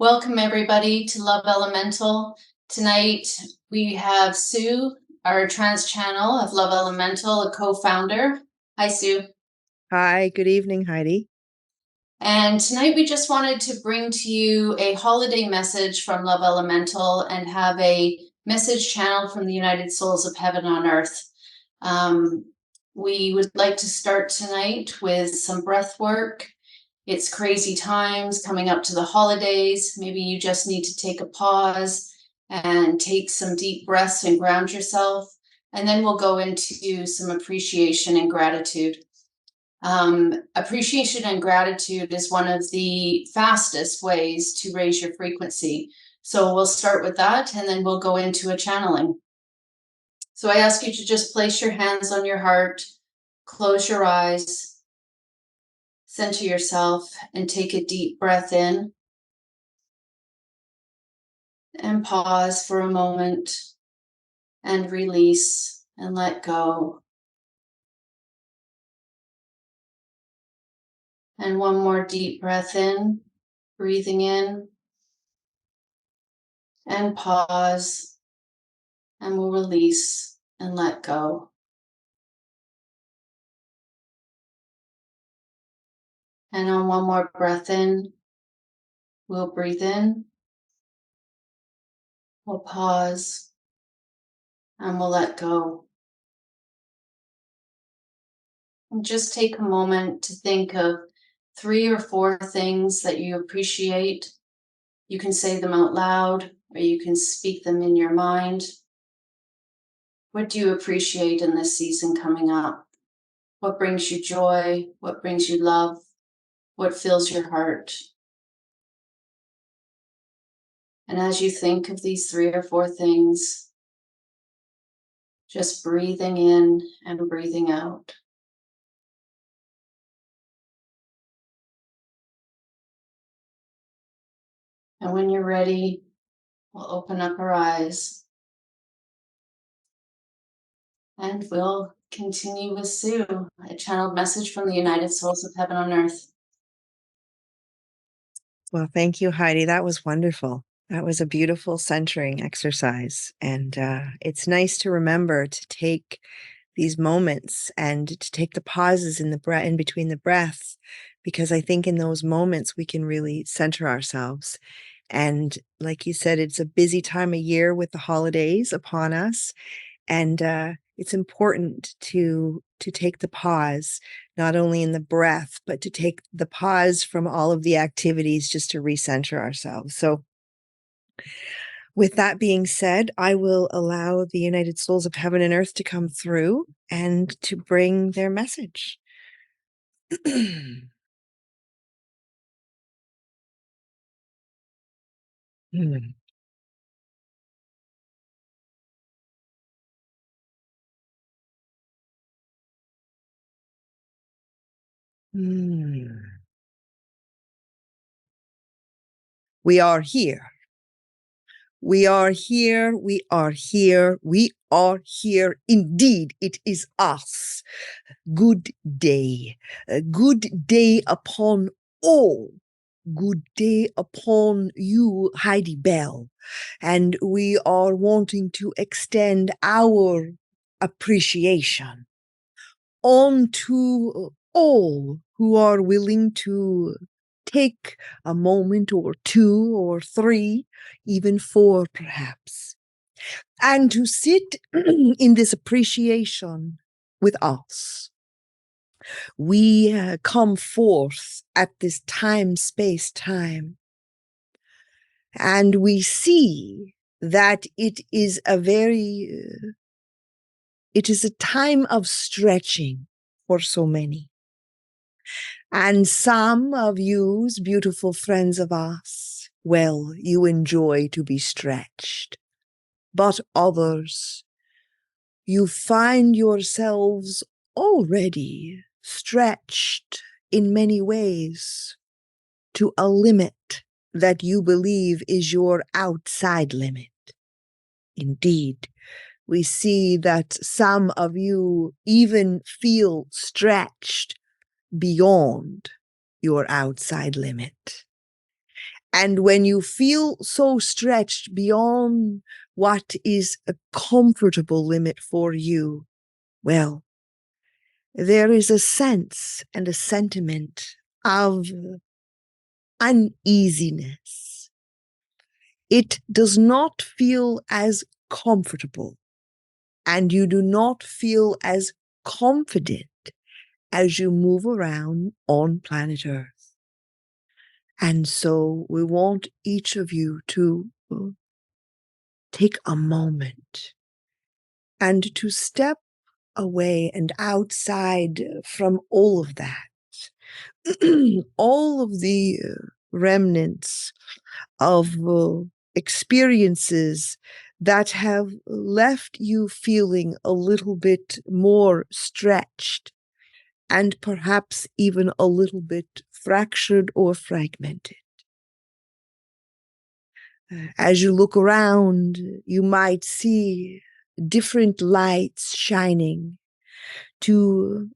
Welcome everybody to Love Elemental. Tonight we have Sue, our trans channel of Love Elemental, a co-founder. Hi, Sue. Hi, good evening, Heidi. And tonight we just wanted to bring to you a holiday message from Love Elemental and have a message channel from the United Souls of Heaven on Earth. We would like to start tonight with some breath work. It's crazy times coming up to the holidays. Maybe you just need to take a pause and take some deep breaths and ground yourself. And then we'll go into some appreciation and gratitude. Appreciation and gratitude is one of the fastest ways to raise your frequency. So we'll start with that and then we'll go into a channeling. So I ask you to just place your hands on your heart, close your eyes, center yourself, and take a deep breath in. And pause for a moment and release and let go. And one more deep breath in, breathing in, and pause, and we'll release and let go. And on one more breath in, we'll breathe in, we'll pause, and we'll let go. And just take a moment to think of 3 or 4 things that you appreciate. You can say them out loud, or you can speak them in your mind. What do you appreciate in this season coming up? What brings you joy? What brings you love? What fills your heart? And as you think of these 3 or 4 things, just breathing in and breathing out. And when you're ready, we'll open up our eyes and we'll continue with Sue, a channeled message from the United Souls of Heaven on Earth. Well, thank you, Heidi. That was wonderful. That was a beautiful centering exercise. And it's nice to remember to take these moments and to take the pauses in the breath, in between the breaths, because I think in those moments we can really center ourselves. And like you said, it's a busy time of year with the holidays upon us. And it's important to take the pause, not only in the breath, but to take the pause from all of the activities just to recenter ourselves. So with that being said, I will allow the United Souls of Heaven and Earth to come through and to bring their message. Hmm. Hmm. We are here. We are here. We are here. We are here. Indeed, it is us. Good day. Good day upon all. Good day upon you, Heidi Bell. And we are wanting to extend our appreciation on to all who are willing to take a moment or 2 or 3, even 4 perhaps, and to sit in this appreciation with us. We come forth at this time, space, time, and we see that it is a time of stretching for so many. And some of you's beautiful friends of us, well, you enjoy to be stretched. But others, you find yourselves already stretched in many ways to a limit that you believe is your outside limit. Indeed, we see that some of you even feel stretched beyond your outside limit. And when you feel so stretched beyond what is a comfortable limit for you, well, there is a sense and a sentiment of uneasiness. It does not feel as comfortable, and you do not feel as confident as you move around on planet Earth. And so we want each of you to take a moment and to step away and outside from all of that. All of the remnants of experiences that have left you feeling a little bit more stretched and perhaps even a little bit fractured or fragmented. As you look around, you might see different lights shining to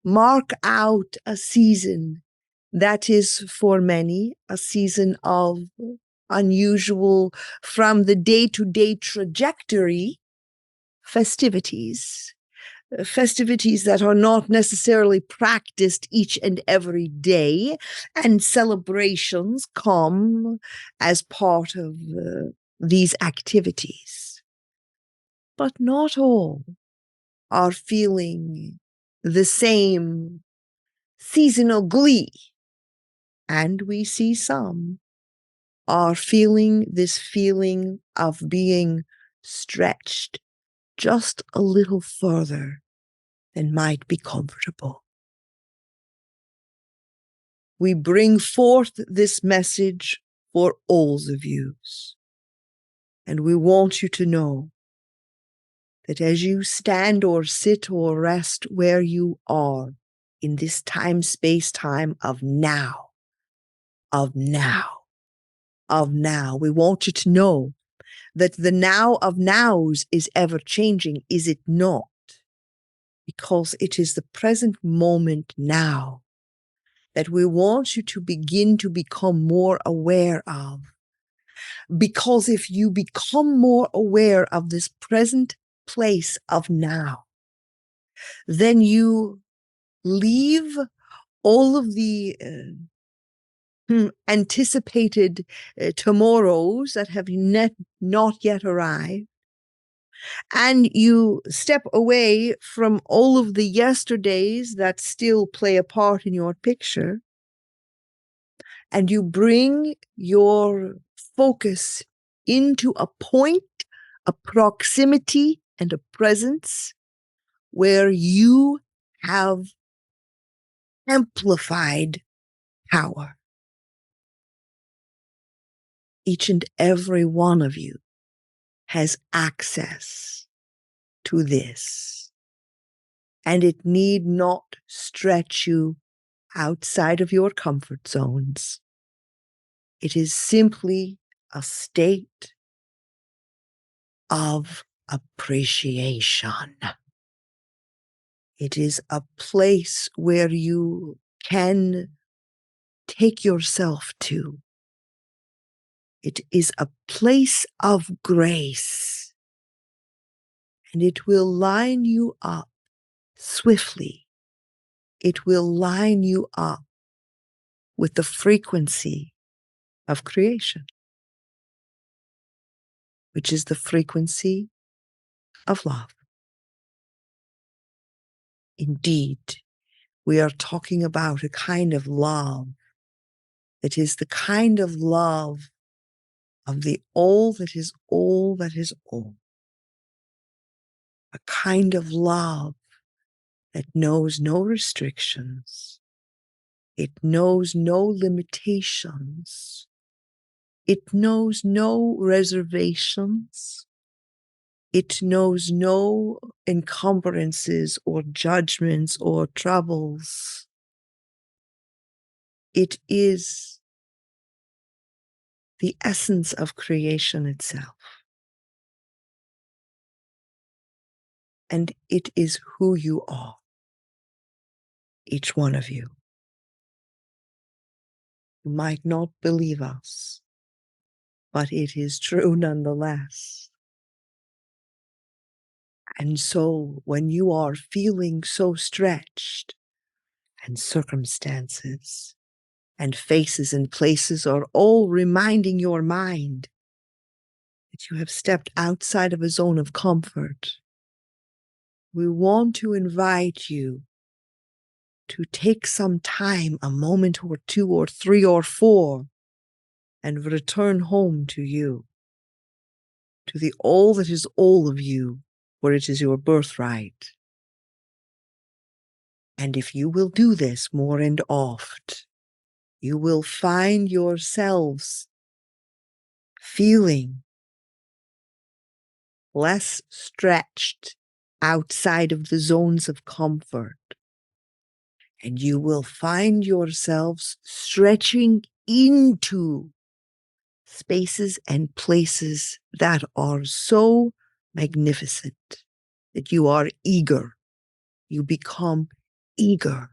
mark out a season that is for many a season of unusual from the day-to-day trajectory festivities that are not necessarily practiced each and every day, and celebrations come as part of these activities. But not all are feeling the same seasonal glee, and we see some are feeling this feeling of being stretched just a little further than might be comfortable. We bring forth this message for all of you, and we want you to know that as you stand or sit or rest where you are in this time-space-time of now, we want you to know that the now of nows is ever changing, is it not? Because it is the present moment now that we want you to begin to become more aware of. Because if you become more aware of this present place of now, then you leave all of the anticipated tomorrows that have not yet arrived, and you step away from all of the yesterdays that still play a part in your picture, and you bring your focus into a point, a proximity, and a presence where you have amplified power. Each and every one of you has access to this, and it need not stretch you outside of your comfort zones. It is simply a state of appreciation. It is a place where you can take yourself to. It is a place of grace, and it will line you up swiftly. It will line you up with the frequency of creation, which is the frequency of love. Indeed, we are talking about a kind of love that is the kind of love of the all that is all that is all. A kind of love that knows no restrictions. It knows no limitations. It knows no reservations. It knows no encumbrances or judgments or troubles. It is the essence of creation itself. And it is who you are, each one of you. You might not believe us, but it is true nonetheless. And so when you are feeling so stretched, and circumstances and faces and places are all reminding your mind that you have stepped outside of a zone of comfort, we want to invite you to take some time, a moment or two or three or four, and return home to you, to the all that is all of you, for it is your birthright. And if you will do this more and oft, you will find yourselves feeling less stretched outside of the zones of comfort. And you will find yourselves stretching into spaces and places that are so magnificent that you are eager. You become eager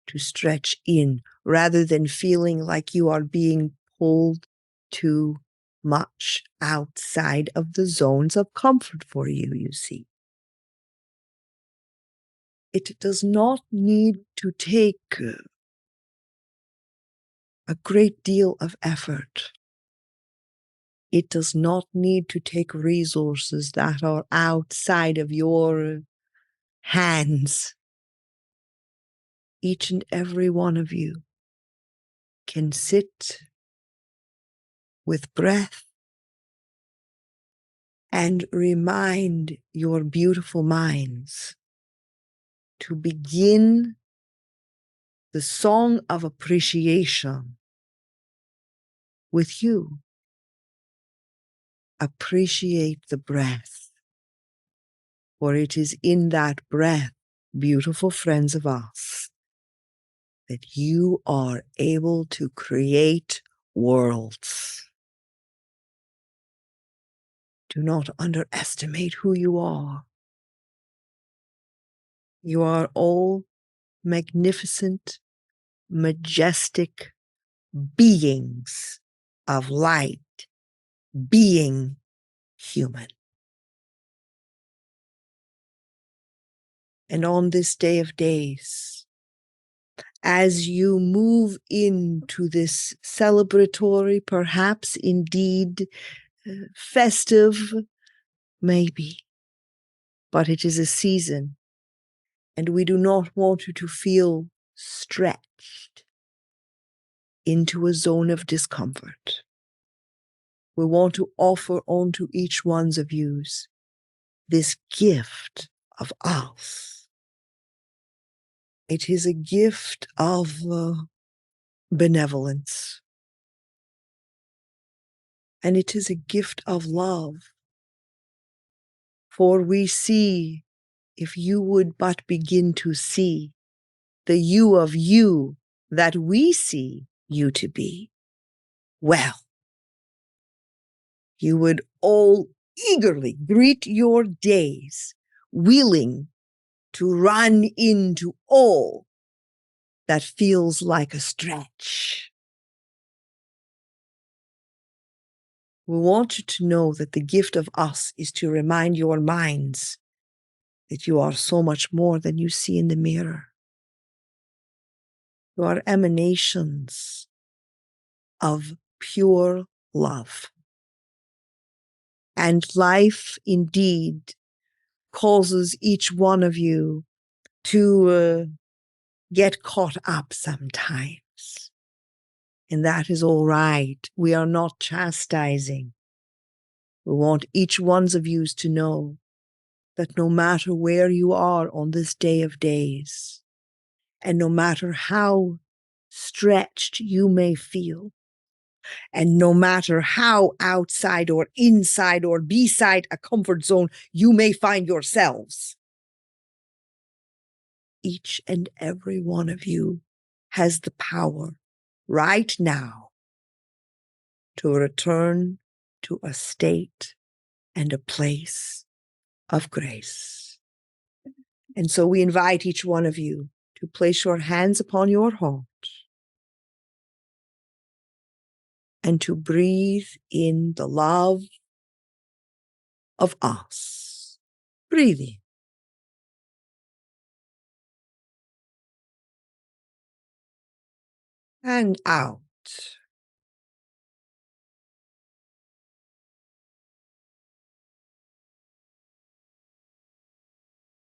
to stretch in rather than feeling like you are being pulled too much outside of the zones of comfort for you, you see. It does not need to take a great deal of effort. It does not need to take resources that are outside of your hands. Each and every one of you can sit with breath and remind your beautiful minds to begin the song of appreciation with you. Appreciate the breath, for it is in that breath, beautiful friends of us, that you are able to create worlds. Do not underestimate who you are. You are all magnificent, majestic beings of light, being human. And on this day of days, as you move into this celebratory, perhaps indeed festive, maybe, but it is a season, and we do not want you to feel stretched into a zone of discomfort. We want to offer onto each one of you this gift of us. It is a gift of benevolence, and it is a gift of love. For we see, if you would but begin to see the you of you that we see you to be, well, you would all eagerly greet your days, willing to run into all that feels like a stretch. We want you to know that the gift of us is to remind your minds that you are so much more than you see in the mirror. You are emanations of pure love. And life indeed causes each one of you to get caught up sometimes. And that is all right. We are not chastising. We want each one of you to know that no matter where you are on this day of days, and no matter how stretched you may feel, and no matter how outside or inside or beside a comfort zone you may find yourselves, each and every one of you has the power right now to return to a state and a place of grace. And so we invite each one of you to place your hands upon your heart and to breathe in the love of us. Breathe in. And out.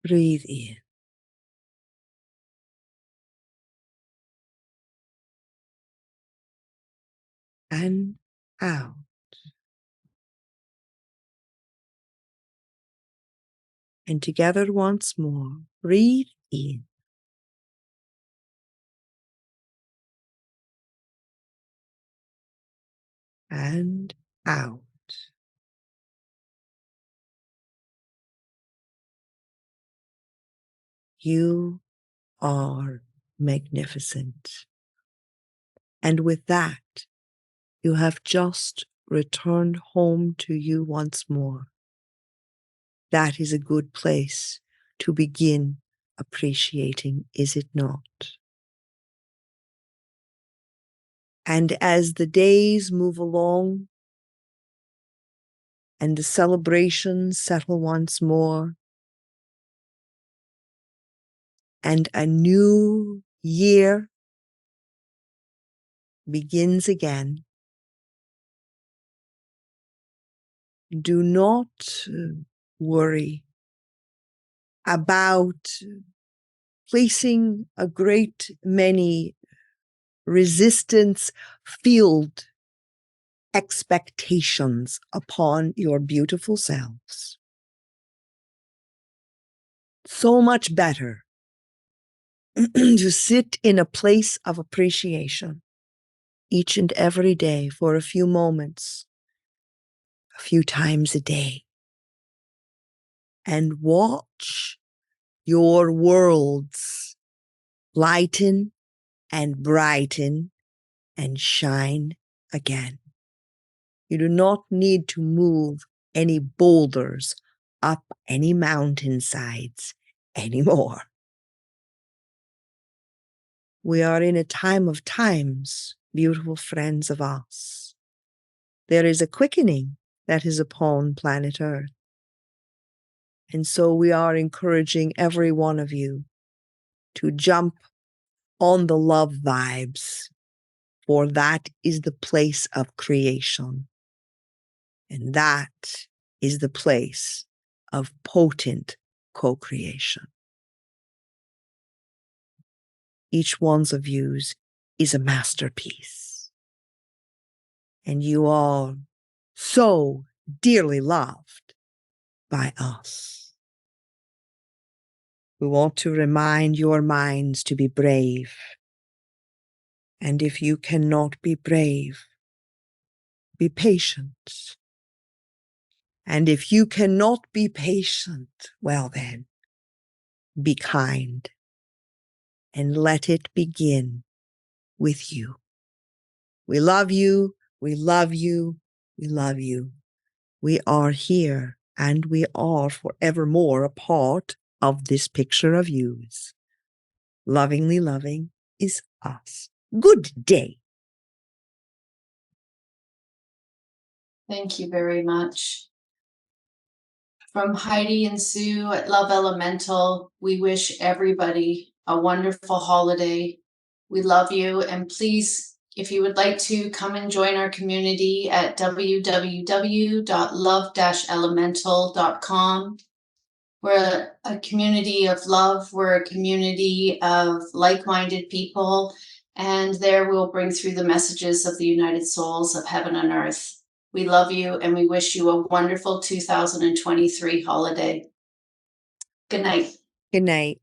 Breathe in. And out. And together once more. Breathe in. And out. You are magnificent. And with that, you have just returned home to you once more. That is a good place to begin appreciating, is it not? And as the days move along and the celebrations settle once more, and a new year begins again, do not worry about placing a great many resistance-filled expectations upon your beautiful selves. So much better to sit in a place of appreciation each and every day for a few moments, a few times a day, and watch your worlds lighten and brighten and shine again. You do not need to move any boulders up any mountainsides anymore. We are in a time of times, beautiful friends of us. There is a quickening that is upon planet Earth. And so we are encouraging every one of you to jump on the love vibes, for that is the place of creation. And that is the place of potent co-creation. Each one's of yous is a masterpiece. And you are so dearly loved by us. We want to remind your minds to be brave. And if you cannot be brave, be patient. And if you cannot be patient, well then, be kind. And let it begin with you. We love you. We love you. We love you. We are here and we are forevermore a part of this picture of yous. Lovingly loving is us. Good day. Thank you very much. From Heidi and Sue at Love Elemental, we wish everybody a wonderful holiday. We love you, and please, if you would like to come and join our community at www.love-elemental.com. We're a community of love. We're a community of like-minded people, and there we'll bring through the messages of the united souls of heaven and earth. We love you, and we wish you a wonderful 2023 holiday. Good night. Good night.